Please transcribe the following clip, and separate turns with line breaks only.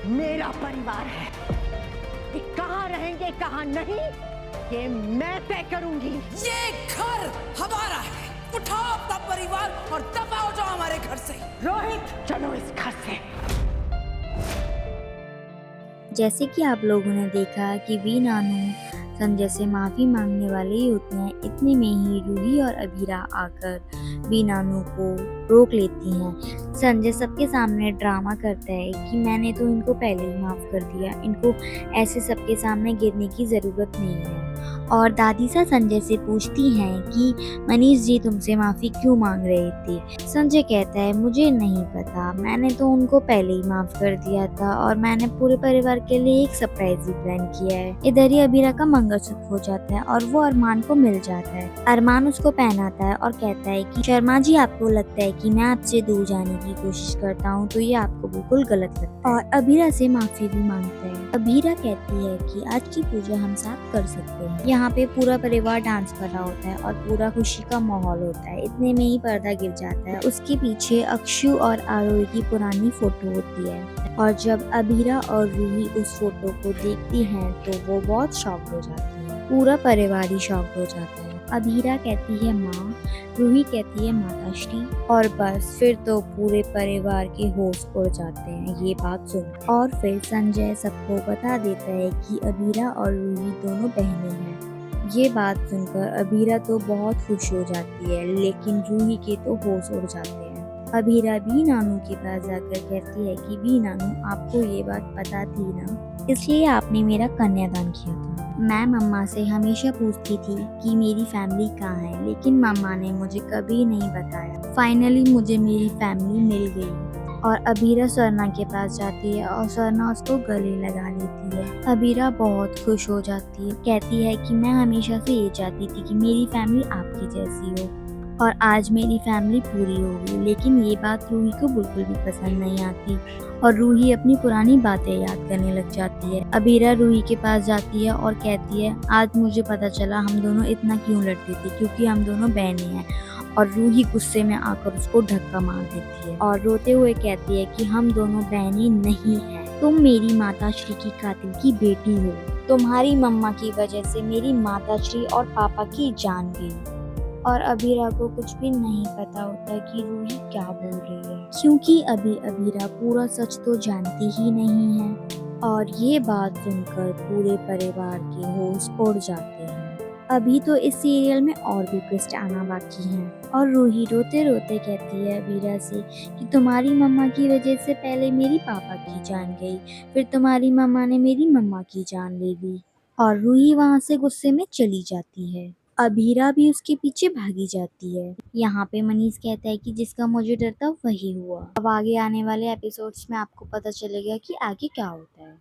मेरा परिवार है। कि कहाँ रहेंगे कहाँ नहीं ये मैं तय करूंगी।
ये घर हमारा है। उठाओ अपना परिवार और दफा हो जाओ हमारे घर से।
रोहित चलो इस घर से।
जैसे कि आप लोगों ने देखा कि वी नानू संजय से माफ़ी मांगने वाले ही होते हैं, इतने में ही रूही और अबीरा आकर वी नानू को रोक लेती हैं। संजय सबके सामने ड्रामा करता है कि मैंने तो इनको पहले ही माफ़ कर दिया, इनको ऐसे सबके सामने गिरने की ज़रूरत नहीं है। और दादी सा संजय से पूछती हैं कि मनीष जी तुमसे माफ़ी क्यों मांग रहे थे। संजय कहता है मुझे नहीं पता, मैंने तो उनको पहले ही माफ़ कर दिया था और मैंने पूरे परिवार के लिए एक सरप्राइज भी प्लान किया है। इधर ही अबीरा का मंगलसूत्र हो जाता है और वो अरमान को मिल जाता है। अरमान उसको पहनाता है और कहता है कि शर्मा जी आपको लगता है कि मैं आपसे दूर जाने की कोशिश करता हूँ तो ये आपको बिल्कुल गलत लगता है। और अबीरा से माफ़ी भी मांगता है। अबीरा कहती है कि आज की पूजा हम साथ कर सकते हैं। यहाँ पे पूरा परिवार डांस कर रहा होता है और पूरा खुशी का माहौल होता है। इतने में ही पर्दा गिर जाता है। उसके पीछे अक्षु और आरोही की पुरानी फोटो होती है और जब अबीरा और रूही उस फोटो को देखती हैं तो वो बहुत शॉक हो जाती है। पूरा परिवार ही शॉक हो जाता है। अबीरा कहती है माँ, रूही कहती है माताश्री और बस फिर तो पूरे परिवार के होश उड़ जाते हैं ये बात सुन। और फिर संजय सबको बता देता है कि अबीरा और रूही दोनों बहनें हैं। ये बात सुनकर अबीरा तो बहुत खुश हो जाती है लेकिन रूही के तो होश उड़ जाते हैं। अबीरा वी नानू के पास जाकर कहती है कि वी नानू आपको ये बात पता थी ना, इसलिए आपने मेरा कन्यादान किया था। मैं मम्मा से हमेशा पूछती थी कि मेरी फैमिली कहाँ है लेकिन मम्मा ने मुझे कभी नहीं बताया। फाइनली मुझे मेरी फैमिली मिल गई। और अबीरा स्वर्णा के पास जाती है और स्वर्णा उसको गले लगा लेती है। अबीरा बहुत खुश हो जाती है, कहती है कि मैं हमेशा से ये चाहती थी कि मेरी फैमिली आपकी जैसी हो और आज मेरी फैमिली पूरी हो गई। लेकिन ये बात रूही को बिल्कुल भी पसंद नहीं आती और रूही अपनी पुरानी बातें याद करने लग जाती है। अबीरा रूही के पास जाती है और कहती है आज मुझे पता चला हम दोनों इतना क्यों लड़ते थे, क्योंकि हम दोनों बहनें हैं। और रूही गुस्से में आकर उसको धक्का मार देती है और रोते हुए कहती है कि हम दोनों बहनें नहीं हैं, तुम मेरी माताश्री की कातिल की बेटी हो। तुम्हारी मम्मा की वजह से मेरी माताश्री और पापा की जान गई। और अबीरा को कुछ भी नहीं पता होता कि रूही क्या बोल रही है, क्योंकि अभी अबीरा पूरा सच तो जानती ही नहीं है। और ये बात सुनकर पूरे परिवार के होश उड़ जाते हैं। अभी तो इस सीरियल में और भी ट्विस्ट आना बाकी है। और रूही रोते रोते कहती है अबीरा से कि तुम्हारी मम्मा की वजह से पहले मेरी पापा की जान गई, फिर तुम्हारी मम्मा ने मेरी मम्मा की जान ले ली। और रूही वहाँ से गुस्से में चली जाती है। अबीरा भी उसके पीछे भागी जाती है। यहाँ पे मनीष कहता है कि जिसका मुझे डर था वही हुआ। अब आगे आने वाले एपिसोड्स में आपको पता चलेगा कि आगे क्या होता है।